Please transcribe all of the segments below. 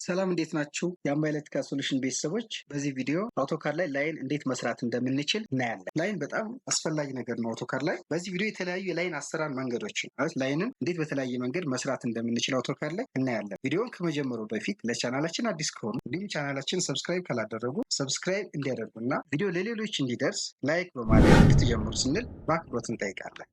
ሰላም እንዴት ናችሁ? የአምባይለቲካ ሶሉሽን ቤተሰቦች፣ በዚህ ቪዲዮ አውቶካድ ላይ ላይን እንዴት መስራት እንደምንችል እናያለን። ላይን በጣም አስፈላጊ ነገር ነው አውቶካድ ላይ። በዚህ ቪዲዮ የተለያዩ የላይን አሰራር መንገዶችን ማለት ላይንን እንዴት በተለያየ መንገድ መስራት እንደምንችል አውቶካድ ላይ እናያለን። ቪዲዮውን ከመጀመሩ በፊት ለቻናላችን አዲስ ከሆኑ እንዲሁም ቻናላችን ሰብስክራይብ ካላደረጉ ሰብስክራይብ እንዲያደርጉና ቪዲዮ ለሌሎች እንዲደርስ ላይክ በማድረግ እንድትጀምሩ ስንል በአክብሮት እንጠይቃለን።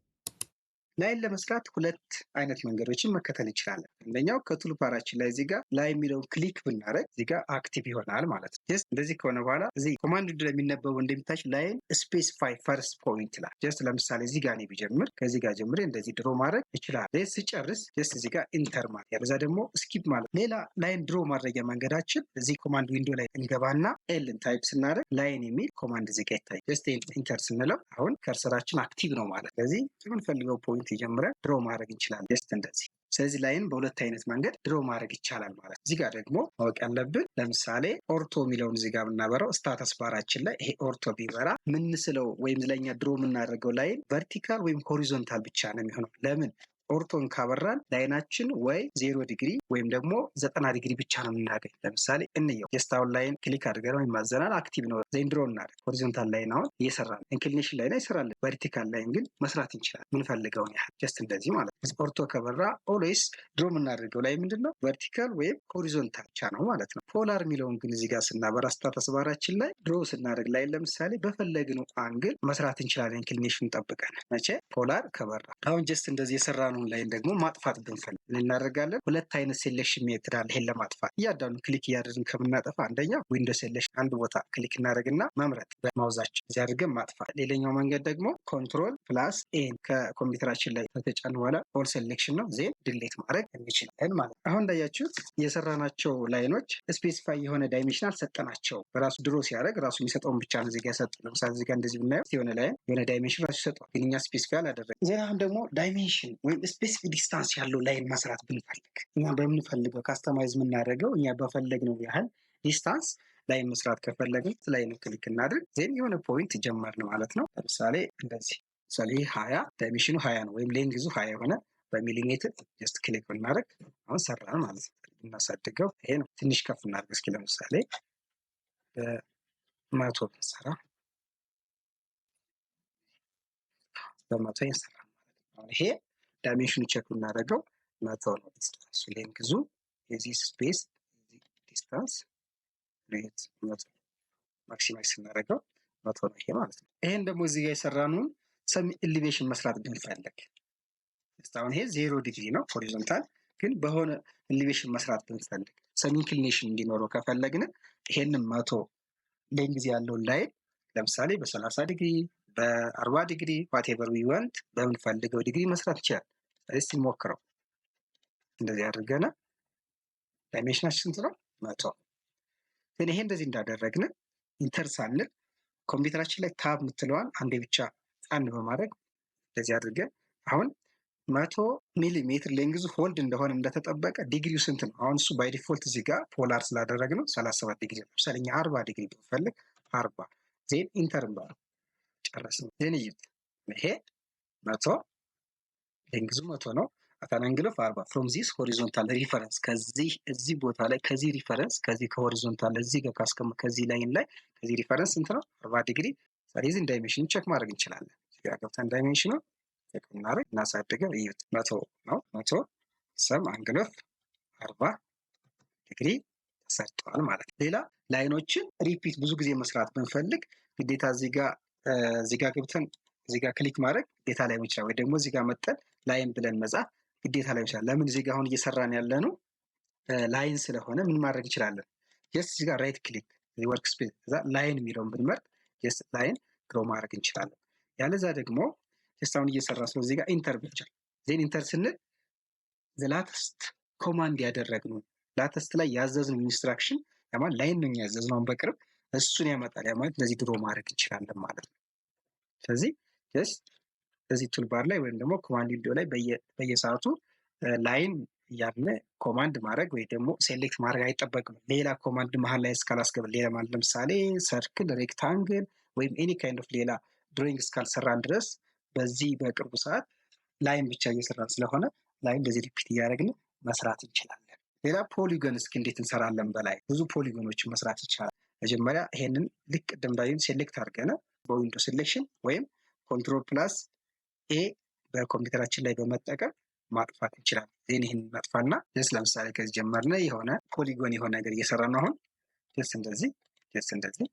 ላይን ለመስራት ሁለት አይነት መንገዶችን መከተል እንችላለን። አንደኛው ከቱል ባራችን ላይ እዚህ ጋር ላይ የሚለውን ክሊክ ብናደረግ እዚህ ጋር አክቲቭ ይሆናል ማለት ነው። ጀስት እንደዚህ ከሆነ በኋላ እዚህ ኮማንድ ለሚነበበው እንደሚታች ላይን ስፔሲፋይ ፈርስት ፖይንት ይላል። ጀስት ለምሳሌ እዚህ ጋር እኔ ቢጀምር ከዚህ ጋር ጀምሬ እንደዚህ ድሮ ማድረግ ይችላል። ስጨርስ ጀስት እዚህ ጋር ኢንተር ማለት ያለዛ ደግሞ ስኪፕ ማለት። ሌላ ላይን ድሮ ማድረጊያ መንገዳችን እዚህ ኮማንድ ዊንዶ ላይ እንገባና ኤልን ታይፕ ስናደርግ ላይን የሚል ኮማንድ እዚህ ጋር ይታይ። ጀስት ኢንተር ስንለው አሁን ከርሰራችን አክቲቭ ነው ማለት። ስለዚህ የምንፈልገው ፖይንት ጀምረን ድሮ ማድረግ እንችላለን። ጀስት እንደዚህ። ስለዚህ ላይን በሁለት አይነት መንገድ ድሮ ማድረግ ይቻላል ማለት። እዚህ ጋር ደግሞ ማወቅ ያለብን ለምሳሌ ኦርቶ የሚለውን እዚህ ጋር ብናበራው ስታተስ ባራችን ላይ ይሄ ኦርቶ ቢበራ ምንስለው ወይም ለኛ ድሮ የምናደርገው ላይን ቨርቲካል ወይም ሆሪዞንታል ብቻ ነው የሚሆነው። ለምን? ኦርቶን ካበራን ላይናችን ወይ 0 ዲግሪ ወይም ደግሞ 90 ዲግሪ ብቻ ነው የምናገኝ። ለምሳሌ እንየው። የስታውን ላይን ክሊክ አድርገን ወይም ማዘናል አክቲቭ ነው። ዘንድሮ እናደርግ። ሆሪዞንታል ላይን አሁን እየሰራ ነው። ኢንክሊኔሽን ላይን ይሰራለን። ቨርቲካል ላይን ግን መስራት እንችላለን ምንፈልገውን ያህል። ጀስት እንደዚህ ማለት ነው። ኦርቶ ከበራ ኦልዌይስ ድሮ የምናደርገው ላይ ምንድን ነው? ቨርቲካል ወይም ሆሪዞንታል ብቻ ነው ማለት ነው። ፖላር የሚለውን ግን እዚህ ጋር ስናበራ ስታተስ ባራችን ላይ ድሮ ስናደርግ ላይን ለምሳሌ በፈለግነው አንግል መስራት እንችላለን። ኢንክሊኔሽን ጠብቀን መቼ ፖላር ከበራ። አሁን ጀስት እንደዚህ የሰራ ላይን ደግሞ ማጥፋት ብንፈልግ እናደርጋለን። ሁለት አይነት ሴሌክሽን ሜትድ አለ። ይሄን ለማጥፋት እያንዳንዱ ክሊክ እያደረግን ከምናጠፋ አንደኛው ዊንዶ ሴሌክሽን አንድ ቦታ ክሊክ እናደርግና መምረጥ በማውዛችን እዚህ አድርገን ማጥፋት። ሌላኛው መንገድ ደግሞ ኮንትሮል ፕላስ ኤን ከኮምፒውተራችን ላይ ከተጫን በኋላ ኦል ሴሌክሽን ነው ዜን ድሌት ማድረግ እንችላለን ማለት ነው። አሁን እንዳያችሁት የሰራናቸው ላይኖች ስፔሲፋይ የሆነ ዳይሜንሽን አልሰጠናቸው። በራሱ ድሮ ሲያደርግ ራሱ የሚሰጠውን ብቻ ነው እዚጋ የሰጠው። ለምሳሌ እዚጋ እንደዚህ ብናየው የሆነ ላይን የሆነ ዳይሜንሽን ራሱ ይሰጠዋል፣ ግን እኛ ስፔሲፋይ አላደረግም። ዜና አሁን ደግሞ ዳይሜንሽን ወይም ስፔሲፊክ ዲስታንስ ያለው ላይን መስራት ብንፈልግ እኛ በምንፈልገው ካስተማይዝ የምናደርገው እኛ በፈለግነው ያህል ዲስታንስ ላይን መስራት ከፈለግን ላይን ክሊክ እናድርግ። ዜን የሆነ ፖይንት ጀመርን ማለት ነው። ለምሳሌ እንደዚህ ምሳሌ 20 ዳይሜንሽኑ 20 ነው ወይም ሌንግዙ 20 የሆነ በሚሊሜትር ጀስት ክሊክ ብናደርግ አሁን ሰራን ማለት ነው። እናሳድገው። ይሄ ነው። ትንሽ ከፍ እናድርግ እስኪ ለምሳሌ በመቶ ብንሰራ በመቶ ይሰራ ማለት ነው። ይሄ ዳይሜንሽኑ ቼክ እናደርገው 100 ነው። ዲስታንስ ሌንግዙ የዚህ ስፔስ ዲስታንስ ሬት 100 ማክሲማይዝ ስናደርገው 100 ነው ይሄ ማለት ነው። ይሄን ደግሞ እዚህ ጋር የሰራነውን ሰሚ ኤሊቬሽን መስራት ብንፈልግ አሁን ይሄ 0 ዲግሪ ነው ሆሪዞንታል፣ ግን በሆነ ኤሊቬሽን መስራት ብንፈልግ ሰሚ ኢንክሊኔሽን እንዲኖረው ከፈለግን ይሄንን 100 ሌንግዝ ያለውን ላይን ለምሳሌ በ30 ዲግሪ በ40 ዲግሪ ዋቴቨር ዊ ዋንት በምንፈልገው ዲግሪ መስራት ይችላል። እስቲ ሞክረው። እንደዚህ አድርገን ዳይሜንሽናችን ስንት ነው? 100። ግን ይሄ እንደዚህ እንዳደረግን ኢንተር ሳንል ኮምፒውተራችን ላይ ታብ የምትለዋን አንዴ ብቻ ጫን በማድረግ እንደዚህ አድርገን አሁን 100 ሚሊሜትር ሌንግዙ ሆልድ እንደሆነ እንደተጠበቀ ዲግሪው ስንት ነው? አሁን እሱ ባይ ዲፎልት እዚህ ጋር ፖላር ስላደረግነው 37 ዲግሪ ነው። ለምሳሌ እኛ 40 ዲግሪ ብንፈልግ 40 ዜን ኢንተር እንበለው። ጨረስን። ዜን እዩት። ይሄ 100 ሌንግዙ 100 ነው። አታናንግል ኦፍ 40 ፍሮም ዚስ ሆሪዞንታል ሪፈረንስ ከዚህ እዚህ ቦታ ላይ ከዚህ ሪፈረንስ ከዚህ ከሆሪዞንታል እዚህ ጋር ካስቀመጥ ከዚህ ላይን ላይ ከዚህ ሪፈረንስ ስንት ነው? 40 ዲግሪ። ስለዚህ ዳይሜንሽን ቼክ ማድረግ እንችላለን። እዚህ ጋር ገብተን ዳይሜንሽኑ ቼክ እናደርግ እናሳድገው። እዩት 100 ነው። 100 ሰም አንግል ኦፍ 40 ዲግሪ ተሰርቷል ማለት ነው። ሌላ ላይኖችን ሪፒት ብዙ ጊዜ መስራት ብንፈልግ ግዴታ እዚህ ጋር ገብተን እዚህ ጋር ክሊክ ማድረግ ግዴታ ላይ ይችላል፣ ወይ ደግሞ እዚህ ጋር መጠን ላይን ብለን መጻፍ ግዴታ ላይ ይችላል። ለምን? እዚህ ጋር አሁን እየሰራን ያለነው ላይን ስለሆነ ምን ማድረግ እንችላለን? ጀስት እዚህ ጋር ራይት ክሊክ ወርክ ስፔስ እዛ ላይን የሚለውን ብንመርጥ ጀስት ላይን ድሮ ማድረግ እንችላለን። ያለዛ ደግሞ ጀስት አሁን እየሰራ ስለዚህ እዚህ ጋር ኢንተር ብቻ ዜን ኢንተር ስንል ላተስት ኮማንድ ያደረግነው ላተስት ላይ ያዘዝነው ኢንስትራክሽን ያማን ላይን ነው ያዘዝነው በቅርብ እሱን ያመጣል። ያ ማለት እንደዚህ ድሮ ማድረግ እንችላለን ማለት ነው። ስለዚህ ጀስት እዚህ ቱልባር ላይ ወይም ደግሞ ኮማንድ ዊንዶው ላይ በየሰዓቱ ላይን ያለ ኮማንድ ማድረግ ወይ ደግሞ ሴሌክት ማድረግ አይጠበቅም። ሌላ ኮማንድ መሀል ላይ እስካላስገባ ሌላ ማለት ለምሳሌ ሰርክል፣ ሬክታንግል ወይም ኤኒ ካይንድ ኦፍ ሌላ ድሮይንግ እስካልሰራን ድረስ በዚህ በቅርቡ ሰዓት ላይን ብቻ እየሰራን ስለሆነ ላይን እንደዚህ ሪፒት እያደረግን መስራት እንችላለን። ሌላ ፖሊጎን እስኪ እንዴት እንሰራለን? በላይ ብዙ ፖሊጎኖችን መስራት ይቻላል። መጀመሪያ ይሄንን ልክ ቅድም እንዳየን ሴሌክት አድርገን በዊንዶ ሴሌክሽን ወይም ኮንትሮል ፕላስ ኤ በኮምፒውተራችን ላይ በመጠቀም ማጥፋት እንችላለን። ዜን ይህን እናጥፋና ስ ለምሳሌ ከዚህ ጀመርነ የሆነ ፖሊጎን የሆነ ነገር እየሰራ ነው። አሁን ስ እንደዚህ ስ እንደዚህ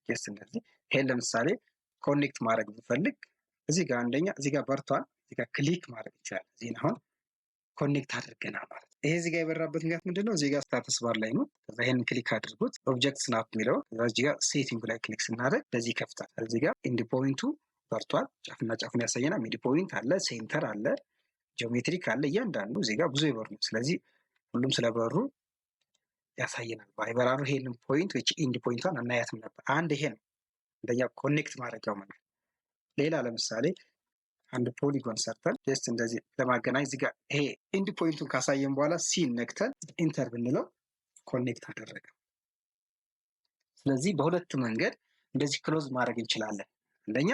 ስ እንደዚህ ይሄን ለምሳሌ ኮኔክት ማድረግ ብፈልግ እዚህ ጋር አንደኛ እዚህ ጋር በርቷል። እዚህ ጋር ክሊክ ማድረግ ይችላል። ዜን አሁን ኮኔክት አድርገናል ማለት ነው። ይሄ እዚህ ጋር የበራበት ምክንያት ምንድን ነው? እዚህ ጋር ስታተስ ባር ላይ ነው። ከዛ ይሄን ክሊክ አድርጉት ኦብጀክት ስናፕ የሚለው ከዛ እዚህ ጋር ሴቲንግ ላይ ክሊክ ስናደርግ በዚህ ይከፍታል። እዚህ ጋር ኢንድ ፖይንቱ በርቷል። ጫፍና ጫፉን ያሳየናል። ሚድ ፖይንት አለ፣ ሴንተር አለ፣ ጂኦሜትሪክ አለ። እያንዳንዱ እዚህ ጋር ብዙ የበሩ ነው። ስለዚህ ሁሉም ስለበሩ ያሳየናል። ባይበራሩ ይሄንን ፖይንት ወይ ኢንድ ፖይንቷን አናያትም ነበር። አንድ ይሄ ነው እንደኛ ኮኔክት ማድረጊያው መንገድ። ሌላ ለምሳሌ አንድ ፖሊጎን ሰርተን ጀስት እንደዚህ ለማገናኝ እዚህ ጋር ይሄ ኢንድ ፖይንቱን ካሳየን በኋላ ሲን ነክተን ኢንተር ብንለው ኮኔክት አደረገ። ስለዚህ በሁለት መንገድ እንደዚህ ክሎዝ ማድረግ እንችላለን። አንደኛ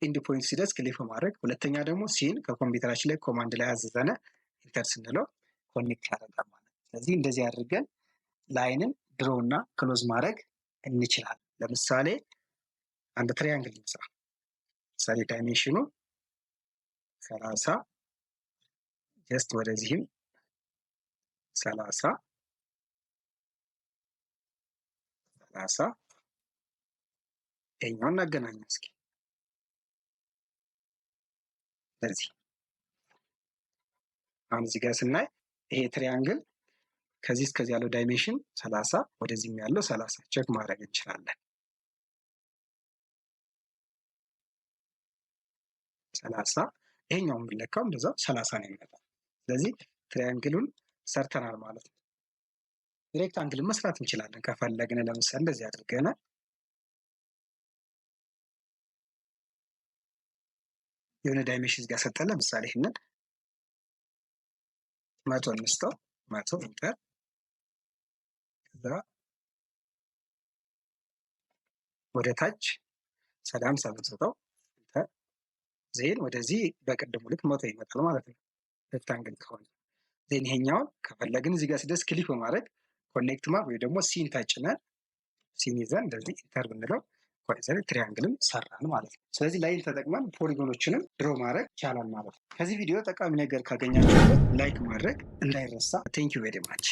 ኢንድ ፖይንት ሲደርስ ክሊክ ማድረግ፣ ሁለተኛ ደግሞ ሲን ከኮምፒውተራችን ላይ ኮማንድ ላይ አዘዘነ ኢንተር ስንለው ኮኔክት ያደርጋል ማለት ነው። ስለዚህ እንደዚህ አድርገን ላይንን ድሮ እና ክሎዝ ማድረግ እንችላለን። ለምሳሌ አንድ ትሪያንግል እንስራ። ለምሳሌ ዳይሜንሽኑ 30 ጀስት ወደዚህም 30 ይሄኛውን እናገናኝ እስኪ ለዚህ አሁን እዚህ ጋር ስናይ ይሄ ትሪያንግል ከዚህ እስከዚህ ያለው ዳይሜንሽን 30 ወደዚህም ያለው 30 ቼክ ማድረግ እንችላለን። 30 ይሄኛው የሚለካው እንደዛው 30 ነው የሚመጣው። ስለዚህ ትሪያንግሉን ሰርተናል ማለት ነው። ሬክታንግልን መስራት እንችላለን ከፈለግን። ለምሳሌ እንደዚህ አድርገን የሆነ ዳይሜንሽን ጋር ሰጠን። ለምሳሌ ይሄንን 100 እንስጠው፣ 100 ኢንተር። ከዛ ወደ ታች 30 ብንሰጠው ኢንተር። ዜን ወደዚህ በቅድሙ ልክ 100 ይመጣል ማለት ነው ሬክታንግል ከሆነ። ዜን ይሄኛውን ከፈለግን እዚህ ጋር ሲደርስ ክሊክ በማድረግ ኮኔክት ማድረግ ወይ ደግሞ ሲን ተጭነን ሲን ይዘን እንደዚህ ኢንተር ብንለው ኮኔክት ትሪያንግልን ሰራን ማለት ነው። ስለዚህ ላይን ተጠቅመን ፖሊጎኖችንም ድሮ ማድረግ ይቻላል ማለት ነው። ከዚህ ቪዲዮ ጠቃሚ ነገር ካገኛችሁበት ላይክ ማድረግ እንዳይረሳ። ቴንክ ዩ ቬሪ ማች